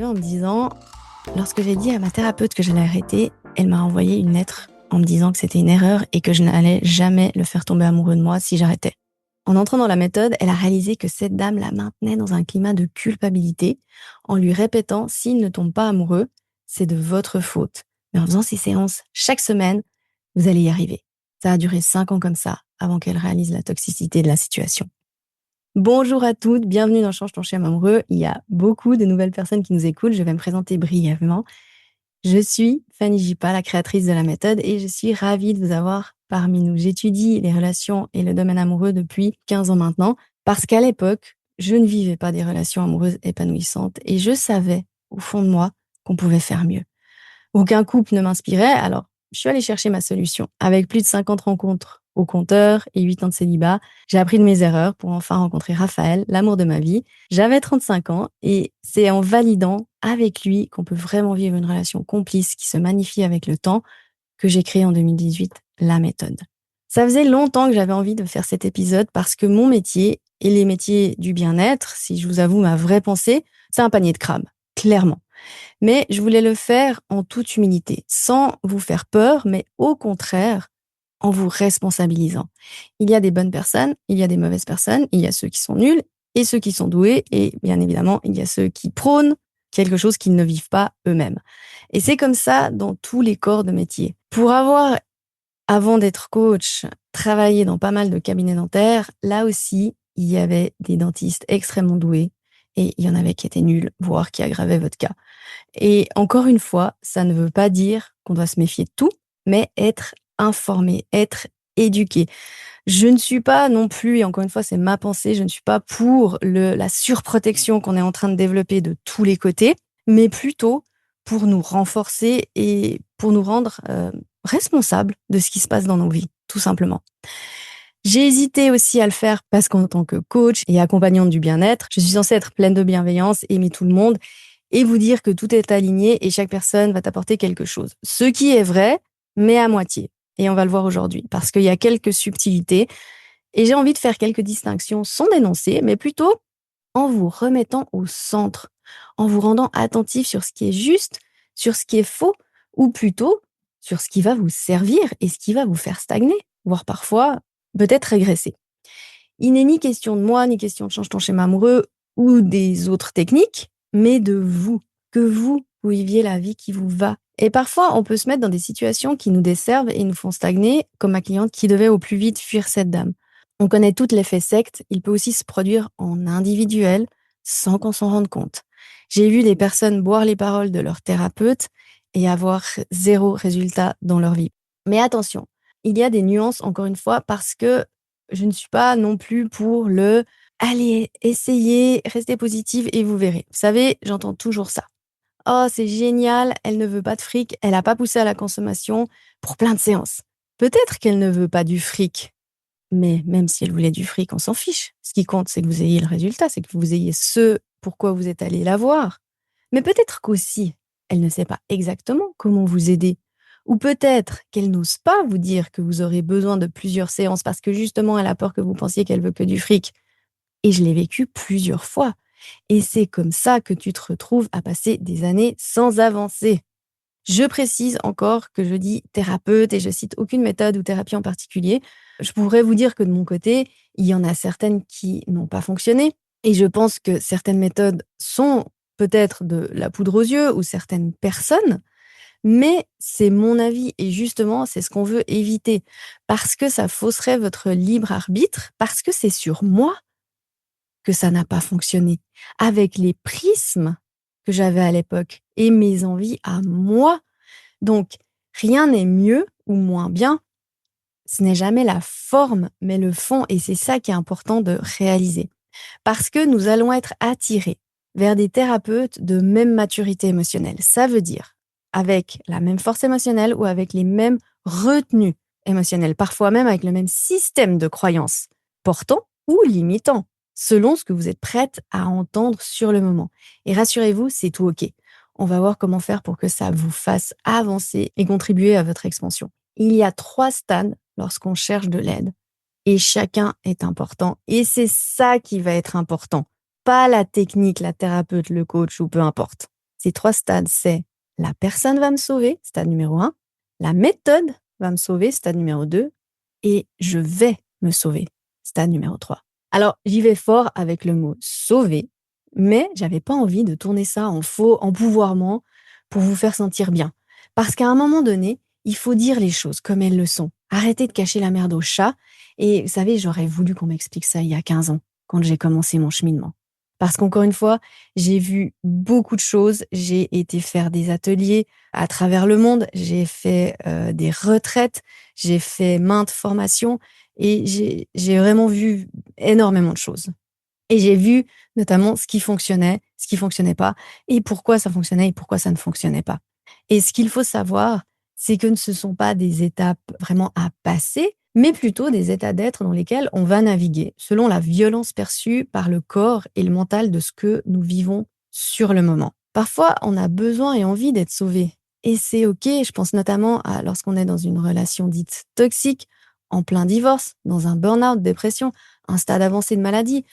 en me disant, lorsque j'ai dit à ma thérapeute que j'allais arrêter, elle m'a envoyé une lettre en me disant que c'était une erreur et que je n'allais jamais le faire tomber amoureux de moi si j'arrêtais. En entrant dans la méthode, elle a réalisé que cette dame la maintenait dans un climat de culpabilité en lui répétant s'il ne tombe pas amoureux, c'est de votre faute. Mais en faisant ces séances chaque semaine, vous allez y arriver. Ça a duré 5 ans comme ça avant qu'elle réalise la toxicité de la situation. Bonjour à toutes, bienvenue dans Change ton schéma amoureux. Il y a beaucoup de nouvelles personnes qui nous écoutent. Je vais me présenter brièvement. Je suis Fanny Jipa, la créatrice de la méthode, et je suis ravie de vous avoir parmi nous. J'étudie les relations et le domaine amoureux depuis 15 ans maintenant, parce qu'à l'époque, je ne vivais pas des relations amoureuses épanouissantes et je savais, au fond de moi, qu'on pouvait faire mieux. Aucun couple ne m'inspirait, alors je suis allée chercher ma solution. Avec plus de 50 rencontres au compteur et 8 ans de célibat, j'ai appris de mes erreurs pour enfin rencontrer Raphaël, l'amour de ma vie. J'avais 35 ans et c'est en validant avec lui qu'on peut vraiment vivre une relation complice qui se magnifie avec le temps que j'ai créé en 2018 la méthode. Ça faisait longtemps que j'avais envie de faire cet épisode parce que mon métier et les métiers du bien-être, si je vous avoue ma vraie pensée, c'est un panier de crabes, clairement. Mais je voulais le faire en toute humilité, sans vous faire peur, mais au contraire, en vous responsabilisant. Il y a des bonnes personnes, il y a des mauvaises personnes, il y a ceux qui sont nuls et ceux qui sont doués, et bien évidemment, il y a ceux qui prônent quelque chose qu'ils ne vivent pas eux-mêmes. Et c'est comme ça dans tous les corps de métier. Pour avoir, avant d'être coach, travaillé dans pas mal de cabinets dentaires, là aussi, il y avait des dentistes extrêmement doués et il y en avait qui étaient nuls, voire qui aggravaient votre cas. Et encore une fois, ça ne veut pas dire qu'on doit se méfier de tout, mais être informé, être éduqué. Je ne suis pas non plus, et encore une fois, c'est ma pensée, je ne suis pas pour la surprotection qu'on est en train de développer de tous les côtés, mais plutôt pour nous renforcer et pour nous rendre responsables de ce qui se passe dans nos vies, tout simplement. J'ai hésité aussi à le faire parce qu'en tant que coach et accompagnante du bien-être, je suis censée être pleine de bienveillance, aimer tout le monde et vous dire que tout est aligné et chaque personne va t'apporter quelque chose. Ce qui est vrai, mais à moitié. Et on va le voir aujourd'hui parce qu'il y a quelques subtilités et j'ai envie de faire quelques distinctions sans dénoncer, mais plutôt en vous remettant au centre, en vous rendant attentif sur ce qui est juste, sur ce qui est faux, ou plutôt sur ce qui va vous servir et ce qui va vous faire stagner, voire parfois peut-être régresser. Il n'est ni question de moi, ni question de change ton schéma amoureux ou des autres techniques, mais de vous, que vous viviez la vie qui vous va. Et parfois, on peut se mettre dans des situations qui nous desservent et nous font stagner, comme ma cliente qui devait au plus vite fuir cette dame. On connaît tout l'effet secte, il peut aussi se produire en individuel sans qu'on s'en rende compte. J'ai vu des personnes boire les paroles de leur thérapeute et avoir zéro résultat dans leur vie. Mais attention, il y a des nuances, encore une fois, parce que je ne suis pas non plus pour le allez, essayez, restez positive et vous verrez. Vous savez, j'entends toujours ça. Oh, c'est génial, elle ne veut pas de fric, elle n'a pas poussé à la consommation pour plein de séances. Peut-être qu'elle ne veut pas du fric, mais même si elle voulait du fric, on s'en fiche. Ce qui compte, c'est que vous ayez le résultat, c'est que vous ayez ce pourquoi vous êtes allé la voir. Mais peut-être qu'aussi, elle ne sait pas exactement comment vous aider. Ou peut-être qu'elle n'ose pas vous dire que vous aurez besoin de plusieurs séances parce que justement, elle a peur que vous pensiez qu'elle veut que du fric. Et je l'ai vécu plusieurs fois. Et c'est comme ça que tu te retrouves à passer des années sans avancer. Je précise encore que je dis thérapeute et je cite aucune méthode ou thérapie en particulier. Je pourrais vous dire que de mon côté, il y en a certaines qui n'ont pas fonctionné. Et je pense que certaines méthodes sont peut-être de la poudre aux yeux ou certaines personnes, mais c'est mon avis et justement, c'est ce qu'on veut éviter parce que ça fausserait votre libre arbitre, parce que c'est sur moi que ça n'a pas fonctionné, avec les prismes que j'avais à l'époque et mes envies à moi. Donc, rien n'est mieux ou moins bien. Ce n'est jamais la forme, mais le fond, et c'est ça qui est important de réaliser. Parce que nous allons être attirés vers des thérapeutes de même maturité émotionnelle. Ça veut dire avec la même force émotionnelle ou avec les mêmes retenues émotionnelles, parfois même avec le même système de croyances, portant ou limitant, selon ce que vous êtes prête à entendre sur le moment. Et rassurez-vous, c'est tout OK. On va voir comment faire pour que ça vous fasse avancer et contribuer à votre expansion. Il y a 3 stades lorsqu'on cherche de l'aide et chacun est important. Et c'est ça qui va être important, pas la technique, la thérapeute, le coach ou peu importe. Ces 3 stades, c'est la personne va me sauver, stade numéro 1, la méthode va me sauver, stade numéro 2 et je vais me sauver, stade numéro 3. Alors, j'y vais fort avec le mot «sauver», mais j'avais pas envie de tourner ça en faux empouvoirment pour vous faire sentir bien. Parce qu'à un moment donné, il faut dire les choses comme elles le sont. Arrêtez de cacher la merde au chat et vous savez, j'aurais voulu qu'on m'explique ça il y a 15 ans, quand j'ai commencé mon cheminement. Parce qu'encore une fois, j'ai vu beaucoup de choses, j'ai été faire des ateliers à travers le monde, j'ai fait, des retraites, j'ai fait maintes formations et j'ai vraiment vu énormément de choses. Et j'ai vu notamment ce qui fonctionnait pas et pourquoi ça fonctionnait et pourquoi ça ne fonctionnait pas. Et ce qu'il faut savoir, c'est que ce ne sont pas des étapes vraiment à passer, mais plutôt des états d'être dans lesquels on va naviguer selon la violence perçue par le corps et le mental de ce que nous vivons sur le moment. Parfois, on a besoin et envie d'être sauvé. Et c'est OK, je pense notamment à lorsqu'on est dans une relation dite toxique, en plein divorce, dans un burn-out, dépression, un stade avancé de maladie,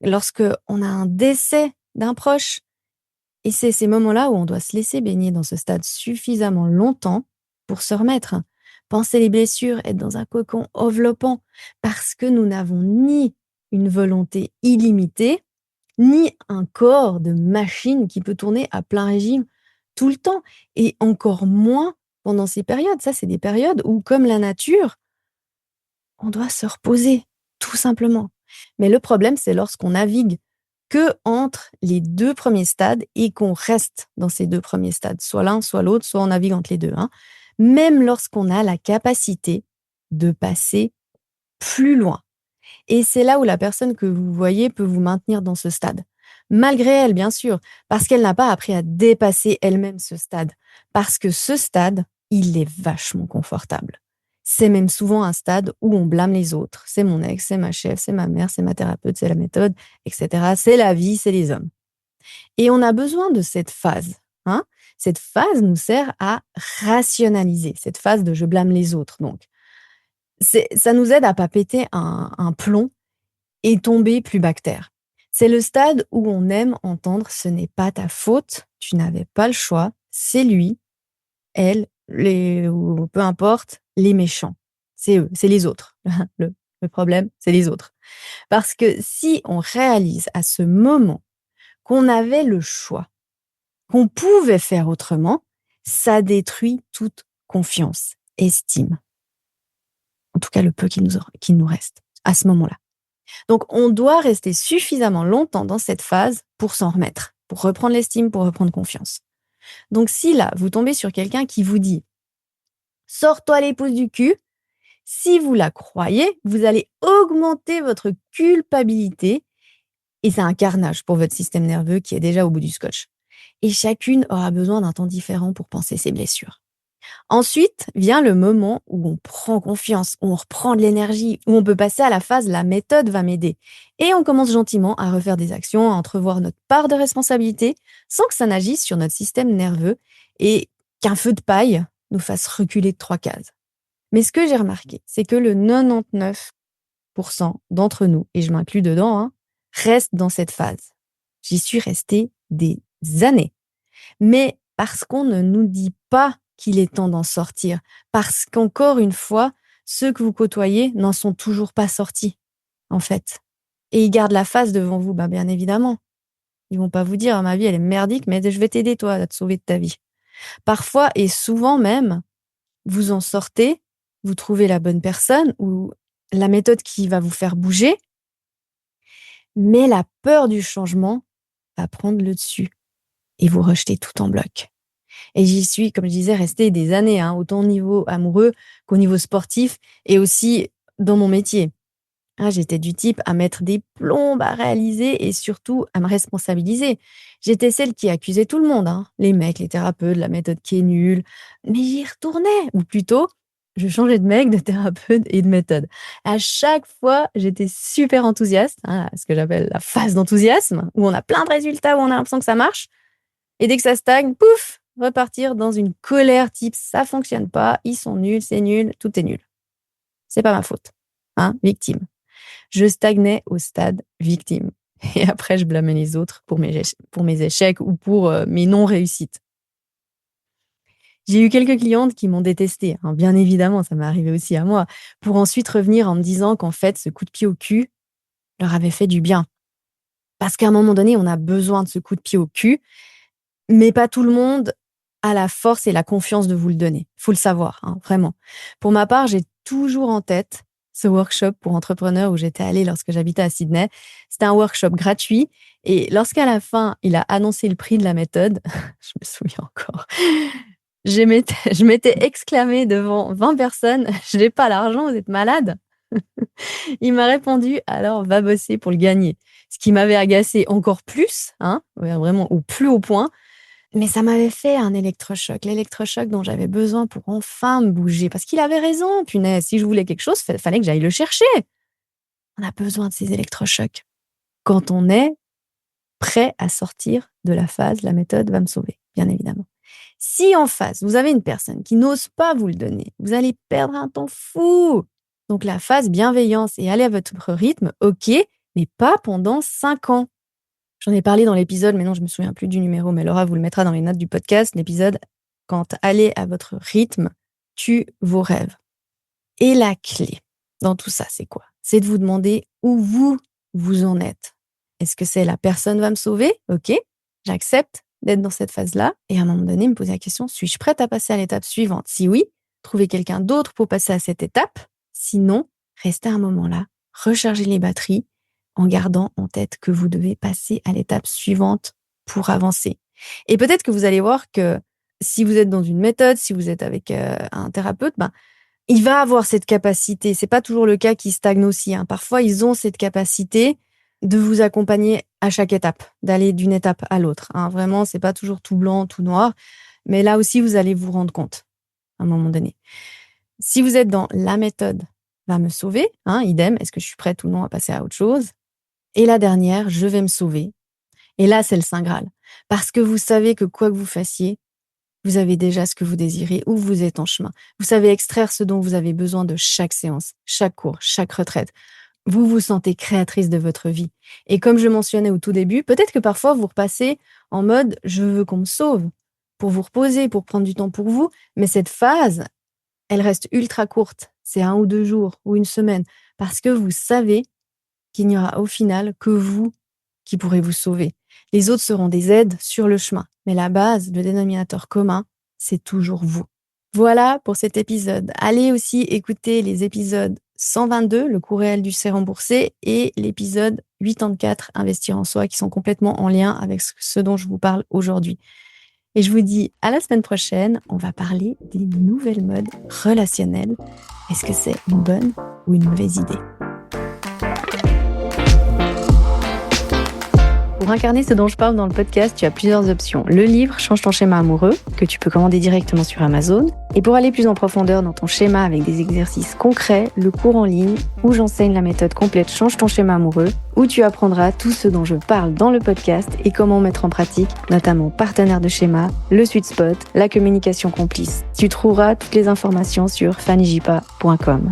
lorsque on a un décès d'un proche. Et c'est ces moments-là où on doit se laisser baigner dans ce stade suffisamment longtemps pour se remettre. Penser les blessures, être dans un cocon enveloppant, parce que nous n'avons ni une volonté illimitée, ni un corps de machine qui peut tourner à plein régime tout le temps, et encore moins pendant ces périodes. Ça, c'est des périodes où, comme la nature, on doit se reposer, tout simplement. Mais le problème, c'est lorsqu'on navigue que entre les 2 premiers stades et qu'on reste dans ces 2 premiers stades, soit l'un, soit l'autre, soit on navigue entre les 2, hein. Même lorsqu'on a la capacité de passer plus loin. Et c'est là où la personne que vous voyez peut vous maintenir dans ce stade. Malgré elle, bien sûr, parce qu'elle n'a pas appris à dépasser elle-même ce stade. Parce que ce stade, il est vachement confortable. C'est même souvent un stade où on blâme les autres. C'est mon ex, c'est ma chef, c'est ma mère, c'est ma thérapeute, c'est la méthode, etc. C'est la vie, c'est les hommes. Et on a besoin de cette phase, hein. Cette phase nous sert à rationaliser, cette phase de je blâme les autres, donc. Ça nous aide à pas péter un plomb et tomber plus bas que terre. C'est le stade où on aime entendre «ce n'est pas ta faute, tu n'avais pas le choix, c'est lui, elle, les ou peu importe, les méchants. C'est eux, c'est les autres. Le le problème, c'est les autres». Parce que si on réalise à ce moment qu'on avait le choix, qu'on pouvait faire autrement, ça détruit toute confiance, estime, en tout cas le peu qui nous reste à ce moment-là. Donc, on doit rester suffisamment longtemps dans cette phase pour s'en remettre, pour reprendre l'estime, pour reprendre confiance. Donc, si là, vous tombez sur quelqu'un qui vous dit «Sors-toi les pouces du cul», si vous la croyez, vous allez augmenter votre culpabilité et c'est un carnage pour votre système nerveux qui est déjà au bout du scotch. Et chacune aura besoin d'un temps différent pour penser ses blessures. Ensuite vient le moment où on prend confiance, où on reprend de l'énergie, où on peut passer à la phase «la méthode va m'aider» et on commence gentiment à refaire des actions, à entrevoir notre part de responsabilité sans que ça n'agisse sur notre système nerveux et qu'un feu de paille nous fasse reculer de 3 cases. Mais ce que j'ai remarqué, c'est que le 99 d'entre nous, et je m'inclus dedans, hein, restent dans cette phase. J'y suis restée des années. Mais parce qu'on ne nous dit pas qu'il est temps d'en sortir. Parce qu'encore une fois, ceux que vous côtoyez n'en sont toujours pas sortis, en fait. Et ils gardent la face devant vous, bah, bien évidemment. Ils vont pas vous dire: «Ah, ma vie, elle est merdique, mais je vais t'aider, toi, à te sauver de ta vie». Parfois et souvent même, vous en sortez, vous trouvez la bonne personne ou la méthode qui va vous faire bouger, mais la peur du changement va prendre le dessus et vous rejetez tout en bloc. Et j'y suis, comme je disais, restée des années, hein, autant au niveau amoureux qu'au niveau sportif et aussi dans mon métier. Ah, j'étais du type à mettre des plombes à réaliser et surtout à me responsabiliser. J'étais celle qui accusait tout le monde, hein, les mecs, les thérapeutes, la méthode qui est nulle. Mais j'y retournais, ou plutôt, je changeais de mec, de thérapeute et de méthode. À chaque fois, j'étais super enthousiaste, hein, ce que j'appelle la phase d'enthousiasme, où on a plein de résultats, où on a l'impression que ça marche. Et dès que ça stagne, pouf, repartir dans une colère type ça fonctionne pas, ils sont nuls, c'est nul, tout est nul. C'est pas ma faute. Hein, victime. Je stagnais au stade victime. Et après, je blâmais les autres pour mes échecs ou pour mes non-réussites. J'ai eu quelques clientes qui m'ont détestée, hein, bien évidemment, ça m'est arrivé aussi à moi, pour ensuite revenir en me disant qu'en fait, ce coup de pied au cul leur avait fait du bien. Parce qu'à un moment donné, on a besoin de ce coup de pied au cul, mais pas tout le monde a la force et la confiance de vous le donner. Faut le savoir, hein, vraiment. Pour ma part, j'ai toujours en tête ce workshop pour entrepreneurs où j'étais allée lorsque j'habitais à Sydney. C'était un workshop gratuit et lorsqu'à la fin, il a annoncé le prix de la méthode, je me souviens encore, je m'étais exclamée devant 20 personnes: «Je n'ai pas l'argent, vous êtes malades?» Il m'a répondu: «Alors va bosser pour le gagner». Ce qui m'avait agacée encore plus, hein, ouais, vraiment au plus haut point, mais ça m'avait fait un électrochoc, l'électrochoc dont j'avais besoin pour enfin me bouger. Parce qu'il avait raison, punaise, si je voulais quelque chose, fallait que j'aille le chercher. On a besoin de ces électrochocs quand on est prêt à sortir de la phase «la méthode va me sauver», bien évidemment. Si en face, vous avez une personne qui n'ose pas vous le donner, vous allez perdre un temps fou. Donc la phase bienveillance et aller à votre rythme, OK, mais pas pendant 5 ans. J'en ai parlé dans l'épisode, mais non, je me souviens plus du numéro, mais Laura vous le mettra dans les notes du podcast, l'épisode «Quand aller à votre rythme tue vos rêves». Et la clé dans tout ça, c'est quoi? C'est de vous demander où vous en êtes. Est-ce que c'est «la personne va me sauver»? OK, j'accepte d'être dans cette phase-là et à un moment donné, me poser la question: «Suis-je prête à passer à l'étape suivante?» Si oui, trouver quelqu'un d'autre pour passer à cette étape. Sinon, restez à un moment là, rechargez les batteries en gardant en tête que vous devez passer à l'étape suivante pour avancer. Et peut-être que vous allez voir que si vous êtes dans une méthode, si vous êtes avec, un thérapeute, ben, il va avoir cette capacité. C'est pas toujours le cas qui stagne aussi, hein. Parfois, ils ont cette capacité de vous accompagner à chaque étape, d'aller d'une étape à l'autre, hein. Vraiment, c'est pas toujours tout blanc, tout noir, mais là aussi, vous allez vous rendre compte, à un moment donné. Si vous êtes dans la méthode va me sauver, hein, idem, est-ce que je suis prête ou non à passer à autre chose? Et la dernière, je vais me sauver. Et là, c'est le saint graal. Parce que vous savez que quoi que vous fassiez, vous avez déjà ce que vous désirez ou vous êtes en chemin. Vous savez extraire ce dont vous avez besoin de chaque séance, chaque cours, chaque retraite. Vous vous sentez créatrice de votre vie. Et comme je mentionnais au tout début, peut-être que parfois vous repassez en mode je veux qu'on me sauve pour vous reposer, pour prendre du temps pour vous. Mais cette phase, elle reste ultra courte. C'est 1 ou 2 jours ou une semaine parce que vous savez qu'il n'y aura au final que vous qui pourrez vous sauver. Les autres seront des aides sur le chemin, mais la base, le dénominateur commun, c'est toujours vous. Voilà pour cet épisode. Allez aussi écouter les épisodes 122, le coût réel du C remboursé, et l'épisode 84, investir en soi, qui sont complètement en lien avec ce dont je vous parle aujourd'hui. Et je vous dis à la semaine prochaine, on va parler des nouvelles modes relationnelles. Est-ce que c'est une bonne ou une mauvaise idée? Pour incarner ce dont je parle dans le podcast, tu as plusieurs options. Le livre Change ton schéma amoureux, que tu peux commander directement sur Amazon. Et pour aller plus en profondeur dans ton schéma avec des exercices concrets, le cours en ligne où j'enseigne la méthode complète Change ton schéma amoureux, où tu apprendras tout ce dont je parle dans le podcast et comment mettre en pratique, notamment partenaire de schéma, le sweet spot, la communication complice. Tu trouveras toutes les informations sur fannyjipa.com.